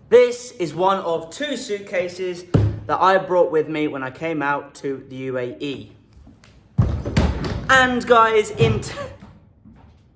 This is one of 2 suitcases that I brought with me when I came out to the UAE. And guys, in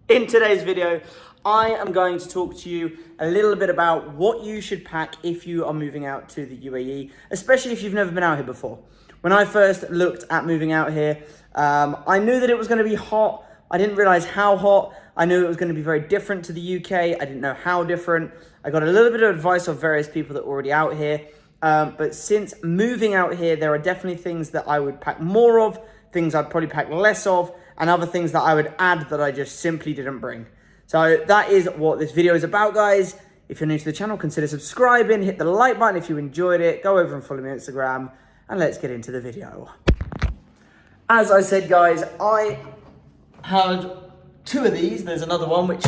today's video, I am going to talk to you a little bit about what you should pack if you are moving out to the UAE, especially if you've never been out here before. When I first looked at moving out here, I knew that it was going to be hot. I didn't realize how hot. I knew it was going to be very different to the UK. I didn't know how different. I got a little bit of advice of various people that were already out here. But since moving out here, there are definitely things that I would pack more of, things I'd probably pack less of, and other things that I would add that I just simply didn't bring. So that is what this video is about, guys. If you're new to the channel, consider subscribing, hit the like button if you enjoyed it, go over and follow me on Instagram, and let's get into the video. As I said, guys, I had 2 of these. There's another one which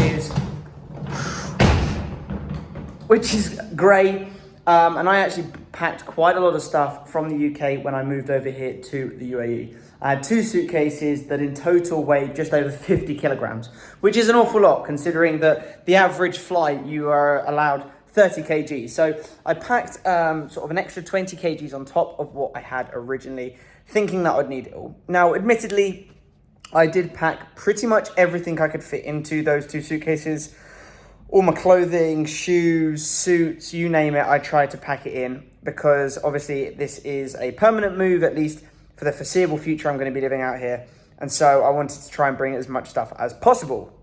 is grey, and I actually packed quite a lot of stuff from the UK when I moved over here to the UAE. I had 2 suitcases that in total weighed just over 50 kilograms, which is an awful lot considering that the average flight you are allowed 30 kgs. So I packed sort of an extra 20 kgs on top of what I had originally, thinking that I'd need it all. Now, admittedly, I did pack pretty much everything I could fit into those 2 suitcases. All my clothing, shoes, suits, you name it, I tried to pack it in because obviously this is a permanent move, at least for the foreseeable future. I'm going to be living out here. And so I wanted to try and bring as much stuff as possible.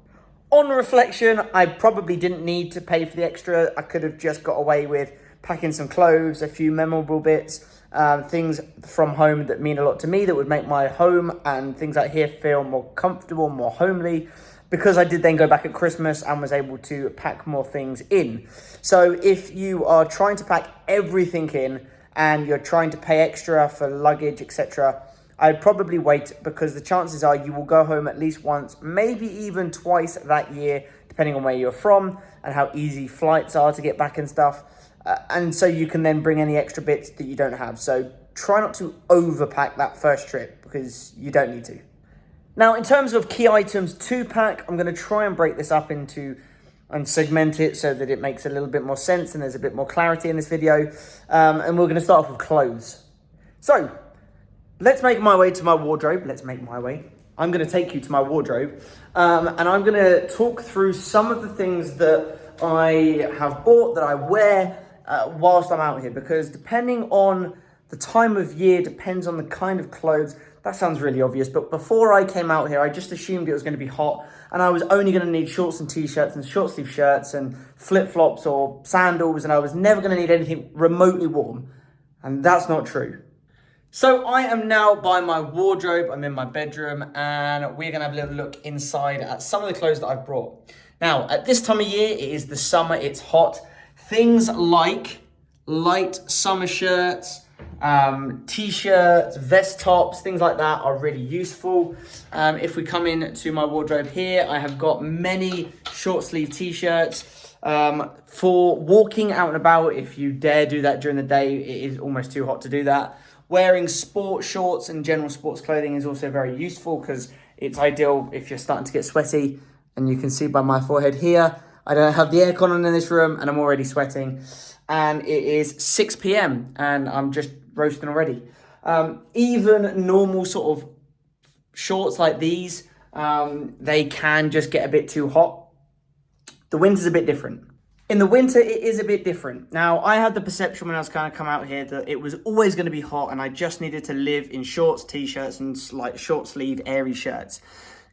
On reflection, I probably didn't need to pay for the extra. I could have just got away with packing some clothes, a few memorable bits, things from home that mean a lot to me that would make my home and things out here feel more comfortable, more homely, because I did then go back at Christmas and was able to pack more things in. So if you are trying to pack everything in and you're trying to pay extra for luggage, etc., I'd probably wait, because the chances are you will go home at least once, maybe even twice that year, depending on where you're from and how easy flights are to get back and stuff. And so you can then bring any extra bits that you don't have. So try not to overpack that first trip, because you don't need to. Now, in terms of key items to pack, I'm going to try and break this up into and segment it so that it makes a little bit more sense and there's a bit more clarity in this video. And we're going to start off with clothes. So let's make my way to my wardrobe. I'm going to take you to my wardrobe. And I'm going to talk through some of the things that I have bought, that I wear whilst I'm out here. Because depending on the time of year, depends on the kind of clothes. That sounds really obvious, but before I came out here, I just assumed it was going to be hot, and I was only going to need shorts and t-shirts and short sleeve shirts and flip-flops or sandals, and I was never going to need anything remotely warm, and that's not true. So I am now by my wardrobe. I'm in my bedroom, and we're going to have a little look inside at some of the clothes that I've brought. Now, at this time of year, it is the summer, it's hot. Things like light summer shirts, t-shirts, vest tops, things like that are really useful. If we come into my wardrobe here, I have got many short sleeve t-shirts for walking out and about. If you dare do that during the day, it is almost too hot to do that. Wearing sport shorts and general sports clothing is also very useful, because it's ideal if you're starting to get sweaty. And you can see by my forehead here, I don't have the aircon on in this room and I'm already sweating. And it is 6 p.m. and I'm just roasting already. Even normal sort of shorts like these, they can just get a bit too hot. The winter's a bit different. In the winter, it is a bit different. Now, I had the perception when I was kind of come out here that it was always going to be hot and I just needed to live in shorts, t-shirts and like short sleeve airy shirts.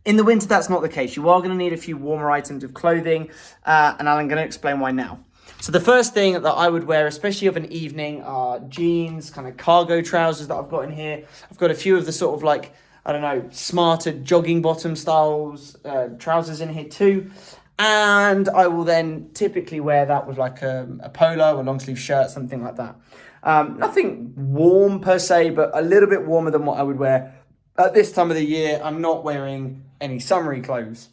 In the winter, that's not the case. You are going to need a few warmer items of clothing, and I'm going to explain why now. So the first thing that I would wear, especially of an evening, are jeans, kind of cargo trousers that I've got in here. I've got a few of the sort of like, I don't know, smarter jogging bottom styles, trousers in here too. And I will then typically wear that with like a polo, a long sleeve shirt, something like that. Nothing warm per se, but a little bit warmer than what I would wear at this time of the year. I'm not wearing any summery clothes.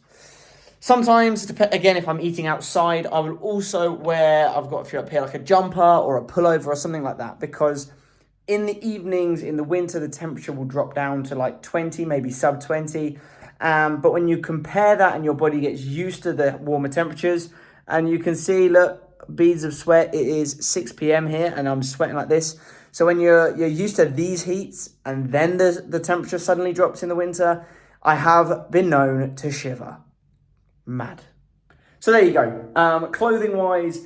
Sometimes, again, if I'm eating outside, I will also wear, I've got a few up here, like a jumper or a pullover or something like that, because in the evenings, in the winter, the temperature will drop down to like 20, maybe sub 20. But when you compare that and your body gets used to the warmer temperatures, and you can see, look, beads of sweat. It is 6 p.m. here and I'm sweating like this. So when you're used to these heats and then the temperature suddenly drops in the winter, I have been known to shiver. Mad. So there you go. Clothing wise,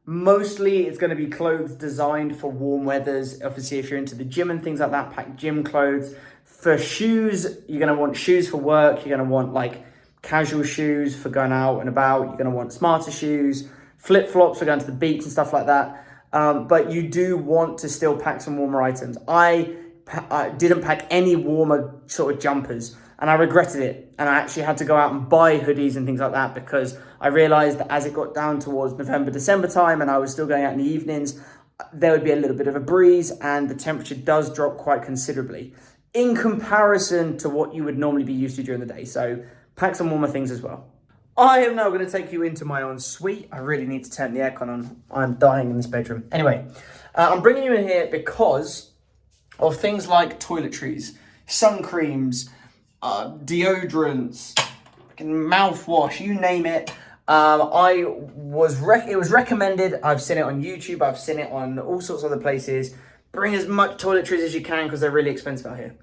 mostly it's going to be clothes designed for warm weathers. Obviously, if you're into the gym and things like that, pack gym clothes. For shoes, you're going to want shoes for work. You're going to want like casual shoes for going out and about. You're going to want smarter shoes, flip-flops for going to the beach and stuff like that. But you do want to still pack some warmer items. I didn't pack any warmer sort of jumpers and I regretted it. And I actually had to go out and buy hoodies and things like that because I realized that as it got down towards November, December time and I was still going out in the evenings, there would be a little bit of a breeze and the temperature does drop quite considerably in comparison to what you would normally be used to during the day. So pack some warmer things as well. I am now going to take you into my own suite. I really need to turn the aircon on. I'm dying in this bedroom. Anyway, I'm bringing you in here because of things like toiletries, sun creams, deodorants, mouthwash, you name it. It was recommended. I've seen it on YouTube. I've seen it on all sorts of other places. Bring as much toiletries as you can because they're really expensive out here.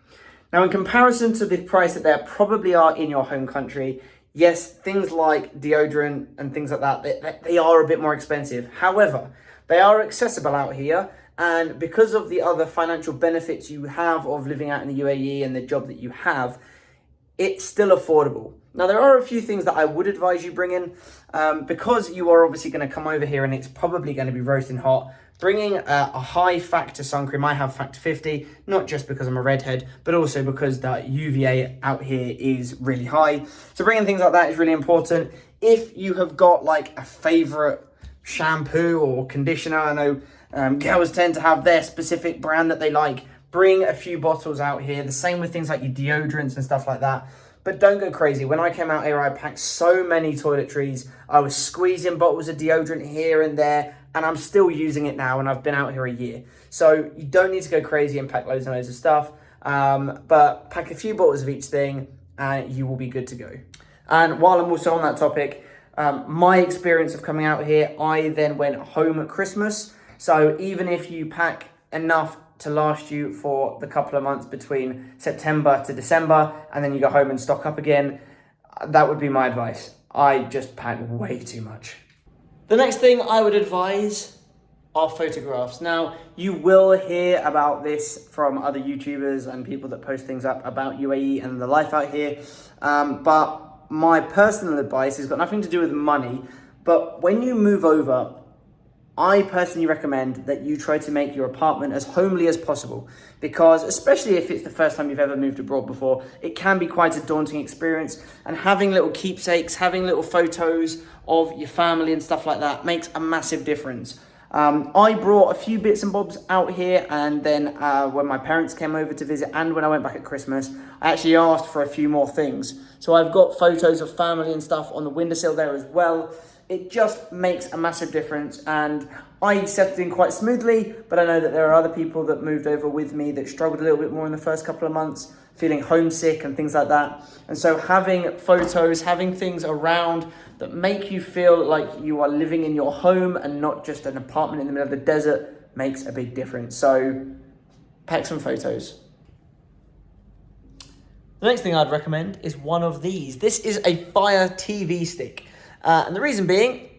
Now, in comparison to the price that they probably are in your home country, yes, things like deodorant and things like that, they are a bit more expensive. However, they are accessible out here. And because of the other financial benefits you have of living out in the UAE and the job that you have, it's still affordable. Now, there are a few things that I would advise you bring in because you are obviously going to come over here and it's probably going to be roasting hot. Bringing a high factor sun cream. I have factor 50, not just because I'm a redhead, but also because the UVA out here is really high. So bringing things like that is really important. If you have got like a favorite shampoo or conditioner, I know girls tend to have their specific brand that they like. Bring a few bottles out here. The same with things like your deodorants and stuff like that. But don't go crazy. When I came out here, I packed so many toiletries. I was squeezing bottles of deodorant here and there, and I'm still using it now, and I've been out here a year. So you don't need to go crazy and pack loads and loads of stuff, but pack a few bottles of each thing, and you will be good to go. And while I'm also on that topic, my experience of coming out here, I then went home at Christmas. So even if you pack enough to last you for the couple of months between September to December, and then you go home and stock up again, that would be my advice. I just packed way too much. The next thing I would advise are photographs. Now, you will hear about this from other YouTubers and people that post things up about UAE and the life out here, but my personal advice has got nothing to do with money, but when you move over, I personally recommend that you try to make your apartment as homely as possible because especially if it's the first time you've ever moved abroad before, it can be quite a daunting experience, and having little keepsakes, having little photos of your family and stuff like that makes a massive difference. I brought a few bits and bobs out here, and then when my parents came over to visit and when I went back at Christmas, I actually asked for a few more things. So I've got photos of family and stuff on the windowsill there as well. It just makes a massive difference, and I settled in quite smoothly, but I know that there are other people that moved over with me that struggled a little bit more in the first couple of months, feeling homesick and things like that. And so having photos, having things around that make you feel like you are living in your home and not just an apartment in the middle of the desert makes a big difference. So pack some photos. The next thing I'd recommend is one of these. This is a Fire TV stick. And the reason being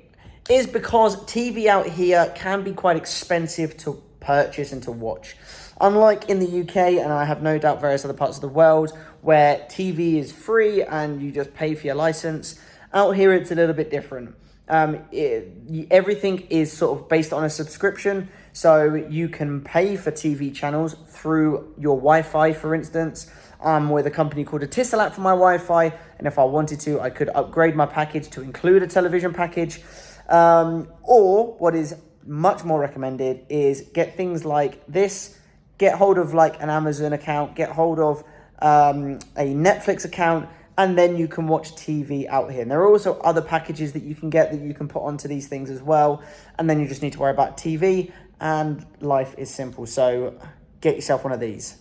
is because TV out here can be quite expensive to purchase and to watch. Unlike in the UK, and I have no doubt various other parts of the world, where TV is free and you just pay for your license, out here it's a little bit different. Everything is sort of based on a subscription, so you can pay for TV channels through your Wi-Fi, for instance. I'm with a company called Etisalat for my Wi-Fi, and if I wanted to, I could upgrade my package to include a television package. Or what is much more recommended is get things like this, get hold of like an Amazon account, get hold of a Netflix account, and then you can watch TV out here. And there are also other packages that you can get that you can put onto these things as well. And then you just need to worry about TV, and life is simple. So get yourself one of these.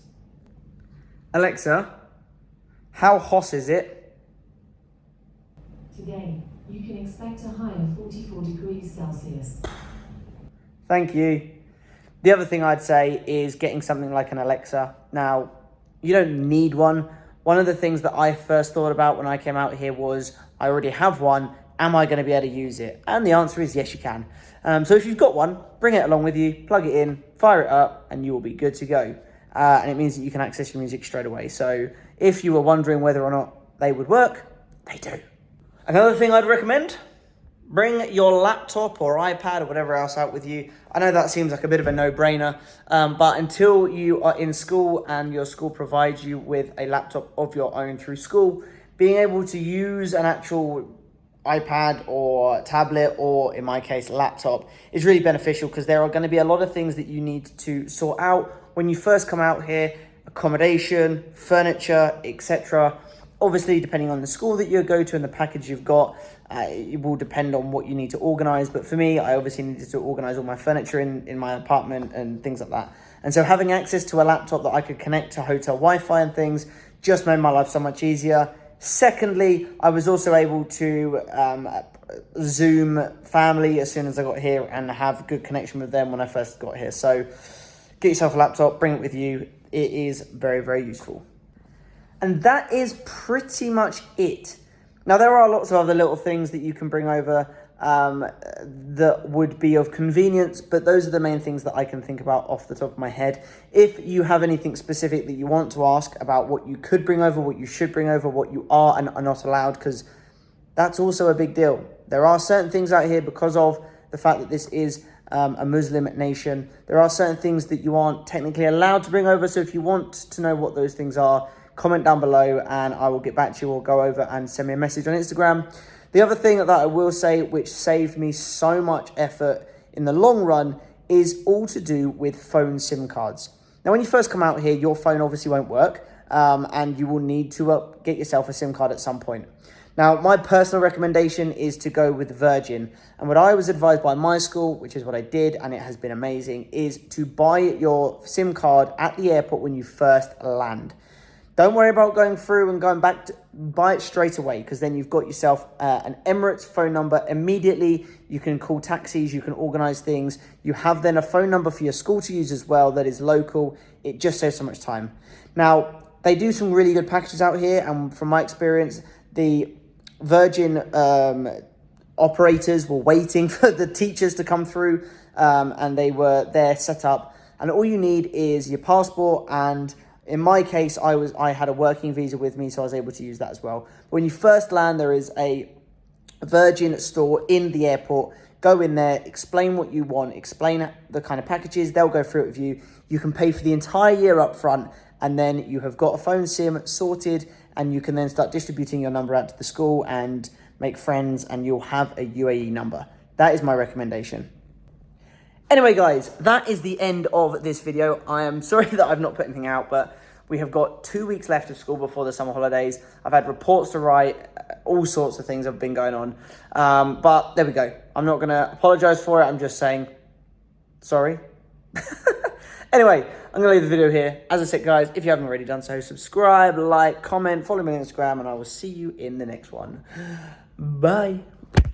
Alexa, how hot is it today? You can expect a high of 44 degrees Celsius. Thank you. The other thing I'd say is getting something like an Alexa. Now, you don't need one. One of the things that I first thought about when I came out here was, I already have one. Am I going to be able to use it? And the answer is yes, you can. So if you've got one, bring it along with you, plug it in, fire it up, and you will be good to go. And it means that you can access your music straight away. So if you were wondering whether or not they would work, they do. Another thing I'd recommend, bring your laptop or iPad or whatever else out with you. I know that seems like a bit of a no-brainer, but until you are in school and your school provides you with a laptop of your own through school, being able to use an actual iPad or tablet, or in my case, laptop, is really beneficial, because there are going to be a lot of things that you need to sort out when you first come out here: accommodation, furniture, etc. Obviously, depending on the school that you go to and the package you've got, it will depend on what you need to organise. But for me, I obviously needed to organise all my furniture in my apartment and things like that. And so having access to a laptop that I could connect to hotel Wi-Fi and things just made my life so much easier. Secondly, I was also able to Zoom family as soon as I got here and have good connection with them when I first got here. So get yourself a laptop, bring it with you. It is very, very useful. And that is pretty much it. Now, there are lots of other little things that you can bring over that would be of convenience, but those are the main things that I can think about off the top of my head. If you have anything specific that you want to ask about what you could bring over, what you should bring over, what you are and are not allowed, because that's also a big deal. There are certain things out here, because of the fact that this is a Muslim nation, there are certain things that you aren't technically allowed to bring over. So if you want to know what those things are, comment down below and I will get back to you, or go over and send me a message on Instagram. The other thing that I will say, which saved me so much effort in the long run, is all to do with phone SIM cards. Now, when you first come out here, your phone obviously won't work, and you will need to get yourself a SIM card at some point. Now, my personal recommendation is to go with Virgin. And what I was advised by my school, which is what I did, and it has been amazing, is to buy your SIM card at the airport when you first land. Don't worry about going through and going back. Buy it straight away, because then you've got yourself an Emirates phone number immediately. You can call taxis, you can organise things. You have then a phone number for your school to use as well that is local. It just saves so much time. Now, they do some really good packages out here, and from my experience, the Virgin operators were waiting for the teachers to come through, and they were there set up. And all you need is your passport, and in my case, I had a working visa with me, so I was able to use that as well. But when you first land, there is a Virgin store in the airport. Go in there, explain what you want, explain the kind of packages. They'll go through it with you. You can pay for the entire year up front, and then you have got a phone SIM sorted, and you can then start distributing your number out to the school and make friends, and you'll have a UAE number. That is my recommendation. Anyway, guys, that is the end of this video. I am sorry that I've not put anything out, but we have got 2 weeks left of school before the summer holidays. I've had reports to write, all sorts of things have been going on. But there we go. I'm not going to apologize for it. I'm just saying sorry. Anyway, I'm going to leave the video here. As I said, guys, if you haven't already done so, subscribe, like, comment, follow me on Instagram, and I will see you in the next one. Bye.